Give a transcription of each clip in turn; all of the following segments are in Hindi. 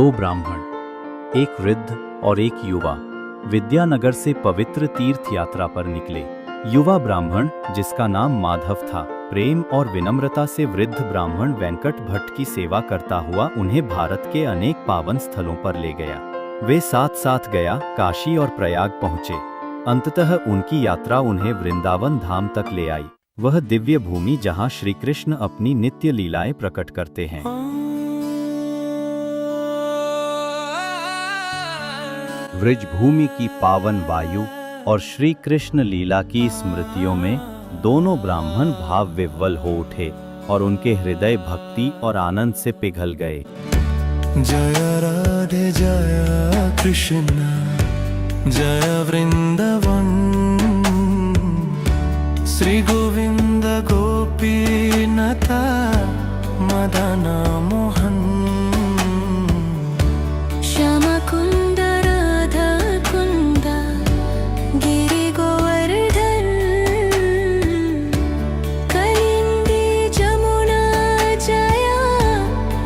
दो ब्राह्मण, एक वृद्ध और एक युवा, विद्यानगर से पवित्र तीर्थ यात्रा पर निकले। युवा ब्राह्मण, जिसका नाम माधव था, प्रेम और विनम्रता से वृद्ध ब्राह्मण वेंकट भट्ट की सेवा करता हुआ उन्हें भारत के अनेक पावन स्थलों पर ले गया। वे साथ साथ गया, काशी और प्रयाग पहुँचे। अंततः उनकी यात्रा उन्हें वृंदावन धाम तक ले आई, वह दिव्य भूमि जहाँ श्री कृष्ण अपनी नित्य लीलाएं प्रकट करते हैं। व्रजभूमि की पावन वायु और श्री कृष्ण लीला की स्मृतियों में दोनों ब्राह्मण भाव विह्वल हो उठे और उनके हृदय भक्ति और आनंद से पिघल गए। जय राधे जय कृष्ण जय वृंदावन, श्री गोविंद गोपीनाथा मदन मोहन, श्यामा कुंद राधा कुंद गिरि गोवर्धन, कलिंदी जमुना जया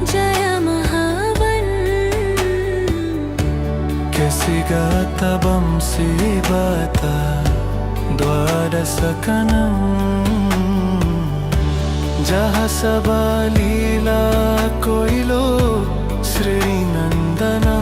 जय महावन, कैसी गाता बंसी बाता द्वादशकनं, जहाँ सबा लीला कोइलो श्री नंदनंदन।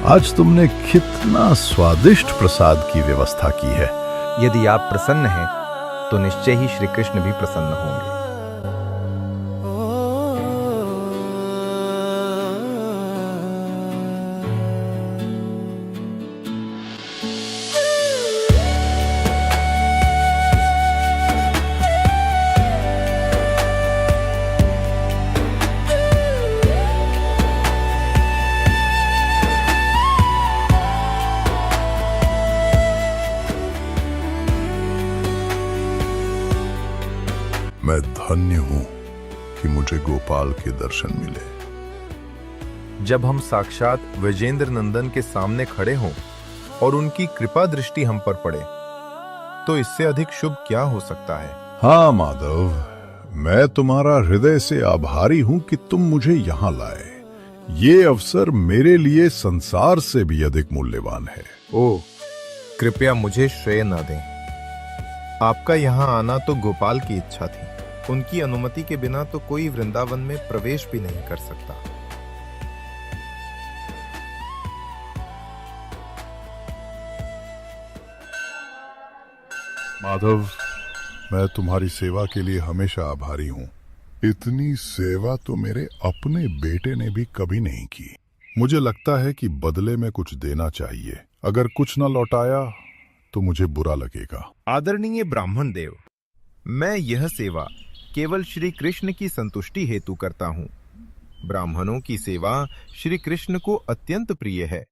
आज तुमने कितना स्वादिष्ट प्रसाद की व्यवस्था की है। यदि आप प्रसन्न हैं तो निश्चय ही श्री कृष्ण भी प्रसन्न होंगे। मैं धन्य हूं कि मुझे गोपाल के दर्शन मिले। जब हम साक्षात विजेंद्र नंदन के सामने खड़े हों और उनकी कृपा दृष्टि हम पर पड़े, तो इससे अधिक शुभ क्या हो सकता है। हाँ माधव, मैं तुम्हारा हृदय से आभारी हूं कि तुम मुझे यहाँ लाए। ये अवसर मेरे लिए संसार से भी अधिक मूल्यवान है। ओह, कृपया मुझे श्रेय न दें। आपका यहाँ आना तो गोपाल की इच्छा थी। उनकी अनुमति के बिना तो कोई वृंदावन में प्रवेश भी नहीं कर सकता। माधव, मैं तुम्हारी सेवा के लिए हमेशा आभारी हूँ। इतनी सेवा तो मेरे अपने बेटे ने भी कभी नहीं की। मुझे लगता है कि बदले में कुछ देना चाहिए। अगर कुछ न लौटाया तो मुझे बुरा लगेगा। आदरणीय ब्राह्मण देव, मैं यह सेवा केवल श्री कृष्ण की संतुष्टि हेतु करता हूँ। ब्राह्मणों की सेवा श्री कृष्ण को अत्यंत प्रिय है।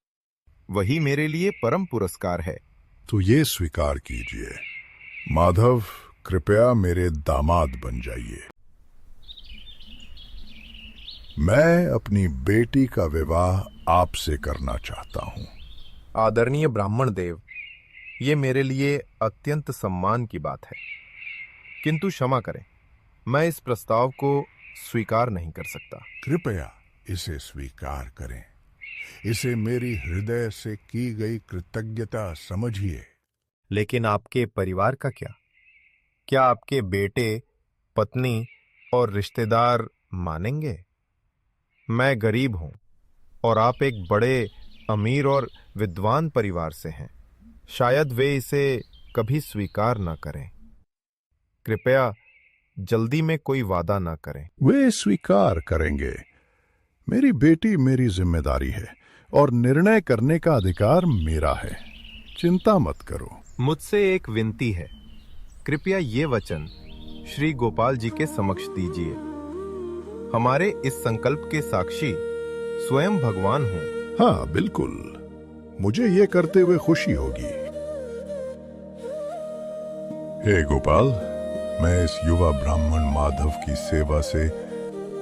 वही मेरे लिए परम पुरस्कार है। तो ये स्वीकार कीजिए। माधव, कृपया मेरे दामाद बन जाइए। मैं अपनी बेटी का विवाह आपसे करना चाहता हूँ। आदरणीय ब्राह्मण देव, ये मेरे लिए अत्यंत सम्मान की बात है, किंतु क्षमा करें, मैं इस प्रस्ताव को स्वीकार नहीं कर सकता। कृपया इसे स्वीकार करें। इसे मेरी हृदय से की गई कृतज्ञता समझिए। लेकिन आपके परिवार का क्या? क्या आपके बेटे, पत्नी और रिश्तेदार मानेंगे? मैं गरीब हूं और आप एक बड़े अमीर और विद्वान परिवार से हैं। शायद वे इसे कभी स्वीकार न करें। कृपया जल्दी में कोई वादा न करें। वे स्वीकार करेंगे। मेरी बेटी मेरी जिम्मेदारी है और निर्णय करने का अधिकार मेरा है। चिंता मत करो। मुझसे एक विनती है, कृपया ये वचन श्री गोपाल जी के समक्ष दीजिए। हमारे इस संकल्प के साक्षी स्वयं भगवान हों। हाँ बिल्कुल, मुझे ये करते हुए खुशी होगी। हे गोपाल, मैं इस युवा ब्राह्मण माधव की सेवा से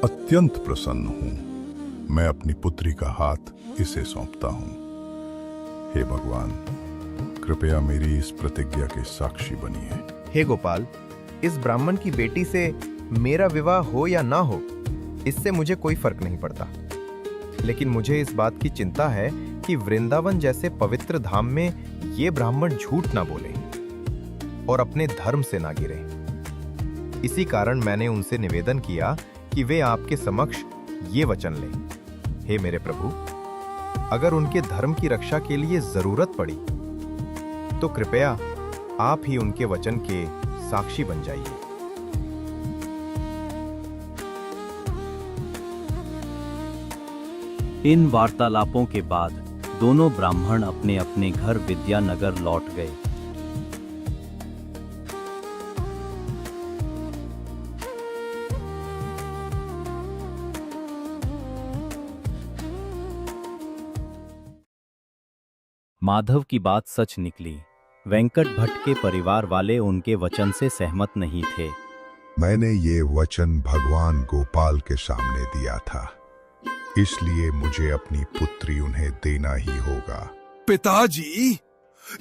अत्यंत प्रसन्न हूं। मैं अपनी पुत्री का हाथ इसे सौंपता हूँ। हे भगवान, कृपया मेरी इस प्रतिज्ञा के साक्षी बनिए। हे गोपाल, इस ब्राह्मण की बेटी से मेरा विवाह हो या ना हो, इससे मुझे कोई फर्क नहीं पड़ता। लेकिन मुझे इस बात की चिंता है कि वृंदावन जैसे पवित्र धाम में ये ब्राह्मण झूठ ना बोले और अपने धर्म से ना गिरे। इसी कारण मैंने उनसे निवेदन किया कि वे आपके समक्ष ये वचन लें। हे मेरे प्रभु, अगर उनके धर्म की रक्षा के लिए जरूरत पड़ी तो कृपया आप ही उनके वचन के साक्षी बन जाइए। इन वार्तालापों के बाद दोनों ब्राह्मण अपने अपने घर विद्यानगर लौट गए। माधव की बात सच निकली। वेंकट भट्ट के परिवार वाले उनके वचन से सहमत नहीं थे। मैंने ये वचन भगवान गोपाल के सामने दिया था, इसलिए मुझे अपनी पुत्री उन्हें देना ही होगा। पिताजी,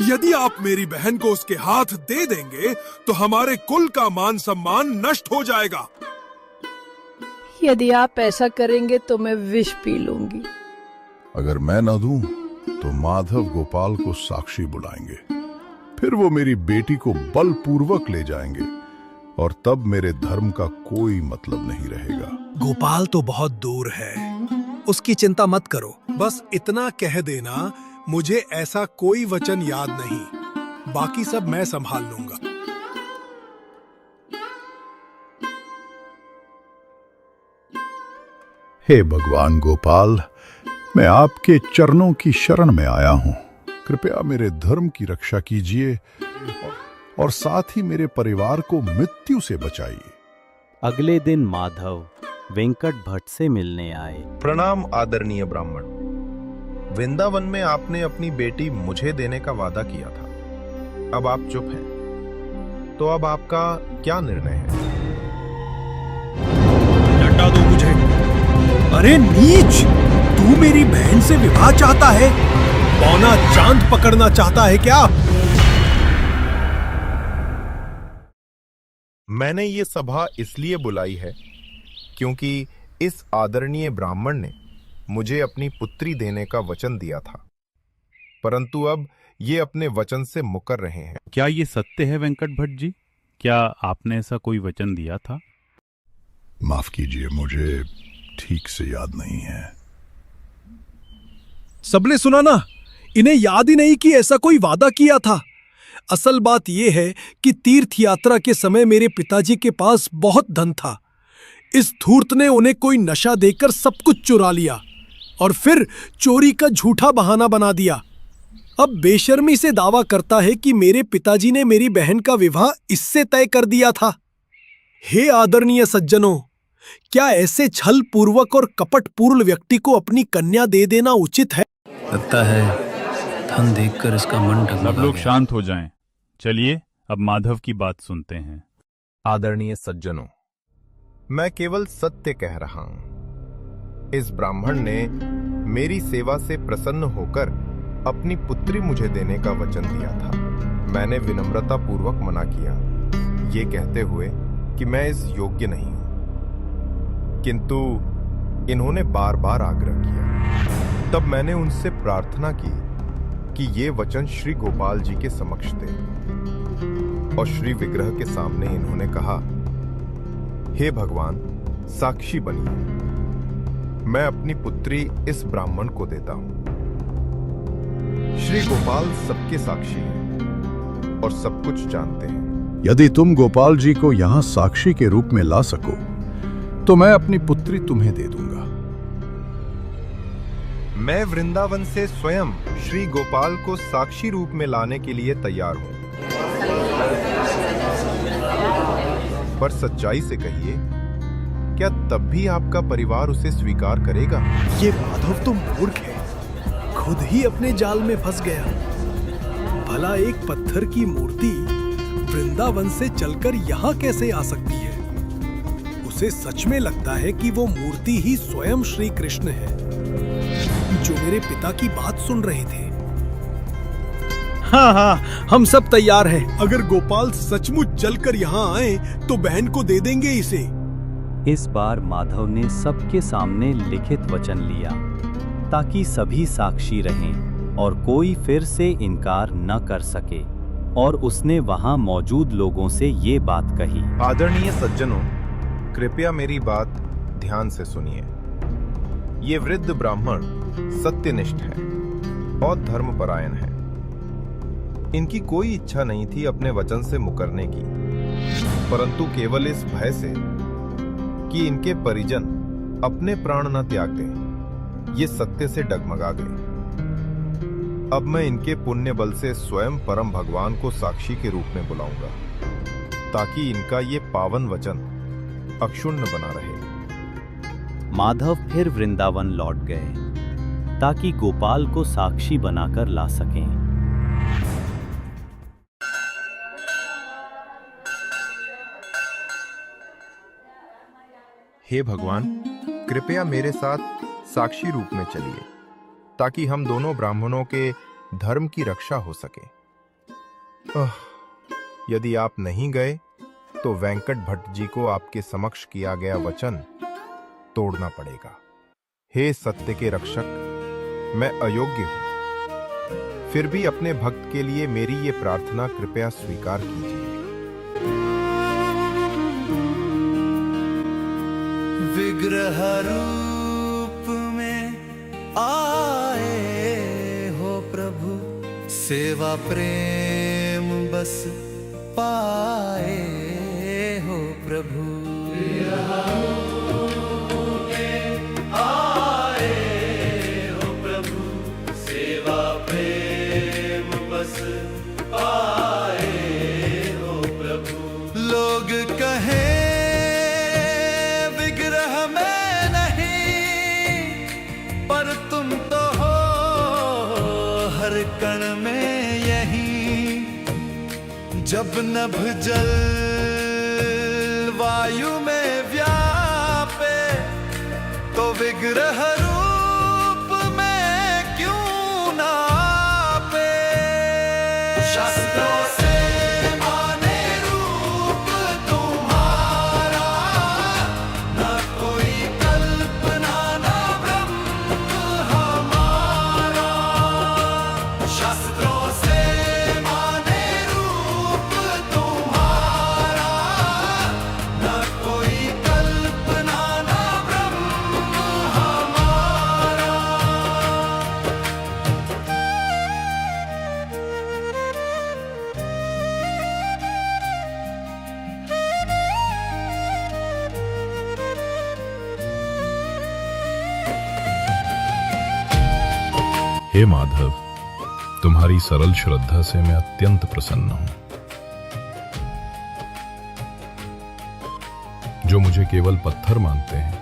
यदि आप मेरी बहन को उसके हाथ दे देंगे तो हमारे कुल का मान सम्मान नष्ट हो जाएगा। यदि आप ऐसा करेंगे तो मैं विष पी लूंगी। अगर मैं न दूं तो माधव गोपाल को साक्षी बुलाएंगे, फिर वो मेरी बेटी को बलपूर्वक ले जाएंगे और तब मेरे धर्म का कोई मतलब नहीं रहेगा। गोपाल तो बहुत दूर है, उसकी चिंता मत करो। बस इतना कह देना, मुझे ऐसा कोई वचन याद नहीं, बाकी सब मैं संभाल लूंगा। हे भगवान गोपाल, मैं आपके चरणों की शरण में आया हूं। कृपया मेरे धर्म की रक्षा कीजिए और साथ ही मेरे परिवार को मृत्यु से बचाइए। अगले दिन माधव वेंकट भट्ट से मिलने आए। प्रणाम आदरणीय ब्राह्मण, वृंदावन में आपने अपनी बेटी मुझे देने का वादा किया था। अब आप चुप हैं, तो अब आपका क्या निर्णय है? डंडा दो मुझे। अरे नीच, तू मेरी बहन से विवाह चाहता है? पौना चांद पकड़ना चाहता है क्या? मैंने ये सभा इसलिए बुलाई है क्योंकि इस आदरणीय ब्राह्मण ने मुझे अपनी पुत्री देने का वचन दिया था, परंतु अब ये अपने वचन से मुकर रहे हैं। क्या ये सत्य है वेंकट भट्ट जी? क्या आपने ऐसा कोई वचन दिया था? माफ कीजिए, मुझे ठीक से याद नहीं है। सबने सुना ना, इन्हें याद ही नहीं कि ऐसा कोई वादा किया था। असल बात यह है कि तीर्थ यात्रा के समय मेरे पिताजी के पास बहुत धन था। इस धूर्त ने उन्हें कोई नशा देकर सब कुछ चुरा लिया और फिर चोरी का झूठा बहाना बना दिया। अब बेशर्मी से दावा करता है कि मेरे पिताजी ने मेरी बहन का विवाह इससे तय कर दिया था। हे आदरणीय सज्जनों, क्या ऐसे छल पूर्वक और कपट पूर्ण व्यक्ति को अपनी कन्या दे देना उचित है? लगता है धन देखकर इसका मन डगमगा सब लोग गया। शांत हो जाएं। चलिए अब माधव की बात सुनते हैं। आदरणीय सज्जनों, मैं केवल सत्य कह रहा हूं। इस ब्राह्मण ने मेरी सेवा से प्रसन्न होकर अपनी पुत्री मुझे देने का वचन दिया था। मैंने विनम्रता पूर्वक मना किया, ये कहते हुए कि मैं इस योग्य नहीं हूं, किंतु इन्होंने बार बार आग्रह किया। तब मैंने उनसे प्रार्थना की कि ये वचन श्री गोपाल जी के समक्ष दें, और श्री विग्रह के सामने इन्होंने कहा, हे भगवान, साक्षी बनिए, मैं अपनी पुत्री इस ब्राह्मण को देता हूं। श्री गोपाल सबके साक्षी हैं और सब कुछ जानते हैं। यदि तुम गोपाल जी को यहां साक्षी के रूप में ला सको तो मैं अपनी पुत्री तुम्हें दे दूंगा। मैं वृंदावन से स्वयं श्री गोपाल को साक्षी रूप में लाने के लिए तैयार हूं, पर सच्चाई से कहिए, क्या तब भी आपका परिवार उसे स्वीकार करेगा? ये माधव तो मूर्ख है, खुद ही अपने जाल में फंस गया। भला एक पत्थर की मूर्ति वृंदावन से चलकर यहां कैसे आ सकती है? उसे सच में लगता है कि वो मूर्ति ही स्वयं श्री कृष्ण है, जो मेरे पिता की बात सुन रहे थे। हाँ हाँ, हम सब तैयार हैं। अगर गोपाल सचमुच चलकर यहाँ आए तो बहन को दे देंगे इसे। इस बार माधव ने सबके सामने लिखित वचन लिया ताकि सभी साक्षी रहें और कोई फिर से इनकार न कर सके, और उसने वहां मौजूद लोगों से ये बात कही। आदरणीय सज्जनों, कृपया मेरी बात ध्यान से सुनिए। ये वृद्ध ब्राह्मण सत्यनिष्ठ है और धर्मपरायण है। इनकी कोई इच्छा नहीं थी अपने वचन से मुकरने की, परंतु केवल इस भय से कि इनके परिजन अपने प्राण न त्याग दें, ये सत्य से डगमगा गए। अब मैं इनके पुण्य बल से स्वयं परम भगवान को साक्षी के रूप में बुलाऊंगा, ताकि इनका ये पावन वचन अक्षुण्ण बना रहे। माधव फिर वृंदावन लौट गए ताकि गोपाल को साक्षी बनाकर ला सकें। हे भगवान, कृपया मेरे साथ साक्षी रूप में चलिए, ताकि हम दोनों ब्राह्मणों के धर्म की रक्षा हो सके। यदि आप नहीं गए तो वेंकट भट्ट जी को आपके समक्ष किया गया वचन तोड़ना पड़ेगा। हे सत्य के रक्षक, मैं अयोग्य हूं, फिर भी अपने भक्त के लिए मेरी ये प्रार्थना कृपया स्वीकार कीजिए। विग्रह रूप में आए हो प्रभु, सेवा प्रेम बस पाए हो प्रभु। लोग कहे विग्रह में नहीं, पर तुम तो हो हर कण में यही। जब नभ जल वायु में व्यापे, तो विग्रह रूप में क्यों ना पे। शास्त्रों से हे माधव, तुम्हारी सरल श्रद्धा से मैं अत्यंत प्रसन्न हूं। जो मुझे केवल पत्थर मानते हैं,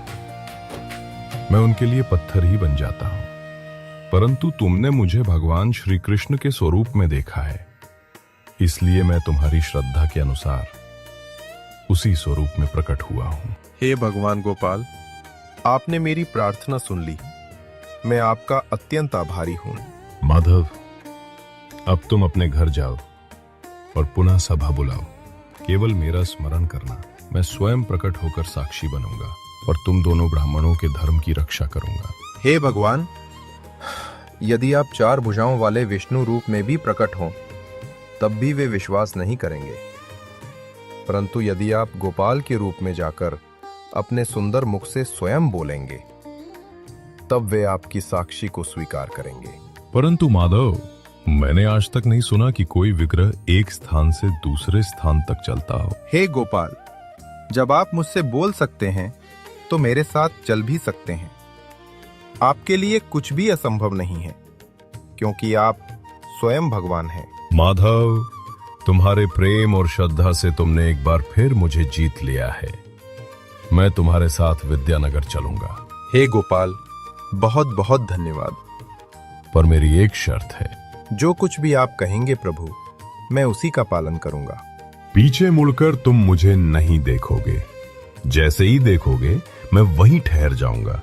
मैं उनके लिए पत्थर ही बन जाता हूं। परंतु तुमने मुझे भगवान श्री कृष्ण के स्वरूप में देखा है, इसलिए मैं तुम्हारी श्रद्धा के अनुसार उसी स्वरूप में प्रकट हुआ हूं। हे भगवान गोपाल, आपने मेरी प्रार्थना सुन ली। मैं आपका अत्यंत आभारी हूं। माधव, अब तुम अपने घर जाओ और पुनः सभा बुलाओ। केवल मेरा स्मरण करना, मैं स्वयं प्रकट होकर साक्षी बनूंगा और तुम दोनों ब्राह्मणों के धर्म की रक्षा करूंगा। हे भगवान, यदि आप 4 भुजाओं वाले विष्णु रूप में भी प्रकट हों, तब भी वे विश्वास नहीं करेंगे। परंतु यदि आप गोपाल के रूप में जाकर अपने सुंदर मुख से स्वयं बोलेंगे, तब वे आपकी साक्षी को स्वीकार करेंगे। परंतु माधव, मैंने आज तक नहीं सुना कि कोई विग्रह एक स्थान से दूसरे स्थान तक चलता हो। हे गोपाल, जब आप मुझसे बोल सकते हैं तो मेरे साथ चल भी सकते हैं। आपके लिए कुछ भी असंभव नहीं है, क्योंकि आप स्वयं भगवान हैं। माधव, तुम्हारे प्रेम और श्रद्धा से तुमने एक बार फिर मुझे जीत लिया है। मैं तुम्हारे साथ विद्यानगर चलूंगा। हे गोपाल, बहुत बहुत धन्यवाद। पर मेरी एक शर्त है। जो कुछ भी आप कहेंगे प्रभु, मैं उसी का पालन करूंगा। पीछे मुड़कर तुम मुझे नहीं देखोगे। जैसे ही देखोगे मैं वहीं ठहर जाऊंगा।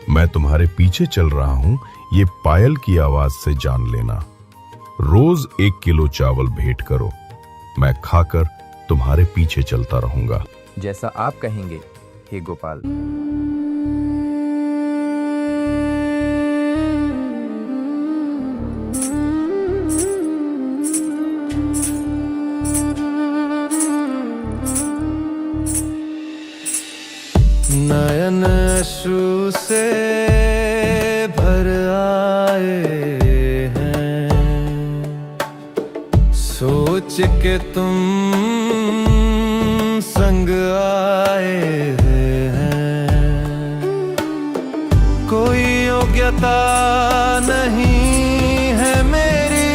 मैं तुम्हारे पीछे चल रहा हूं, ये पायल की आवाज से जान लेना। रोज 1 किलो चावल भेंट करो, मैं खाकर तुम्हारे पीछे चलता रहूंगा। जैसा आप कहेंगे हे गोपाल। नयन अश्रु से भर आए हैं, सोच के तुम संग आए हैं। कोई योग्यता नहीं है मेरी,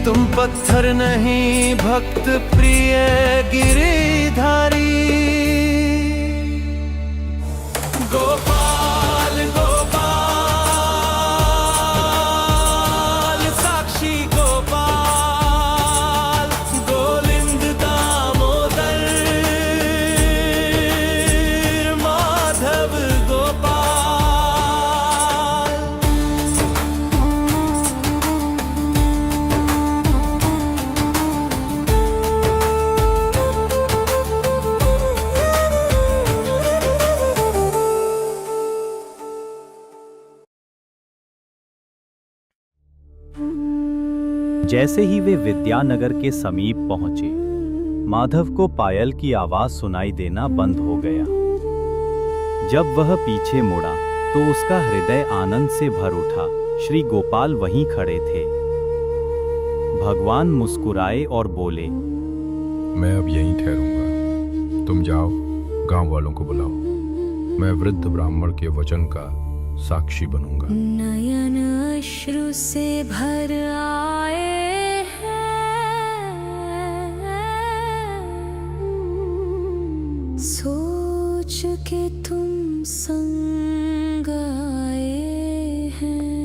तुम पत्थर नहीं भक्त प्रिय गिरिधारी। गोपाल गोपाल साक्षी गोपाल, गोविंद दामोदर माधव गोपाल। जैसे ही वे विद्यानगर के समीप पहुंचे, माधव को पायल की आवाज सुनाई देना बंद हो गया। जब वह पीछे मुड़ा तो उसका हृदय आनंद से भर उठा। श्री गोपाल वहीं खड़े थे। भगवान मुस्कुराए और बोले, मैं अब यहीं ठहरूंगा, तुम जाओ, गांव वालों को बुलाओ, मैं वृद्ध ब्राह्मण के वचन का साक्षी बनूंगा। नयन अश्रु से भर आए हैं, सोच के तुम संग आए हैं।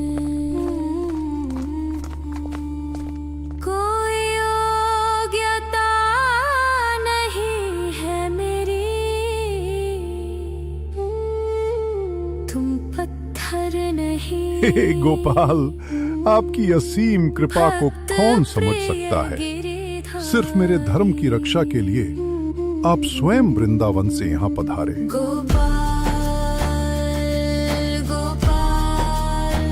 कोई योग्यता नहीं है मेरी, तुम पत्थर नहीं। हे गोपाल, आपकी असीम कृपा को कौन समझ सकता है। सिर्फ मेरे धर्म की रक्षा के लिए आप स्वयं वृंदावन से यहाँ पधारे। गोपाल गोपाल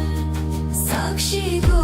साक्षी गोपाल।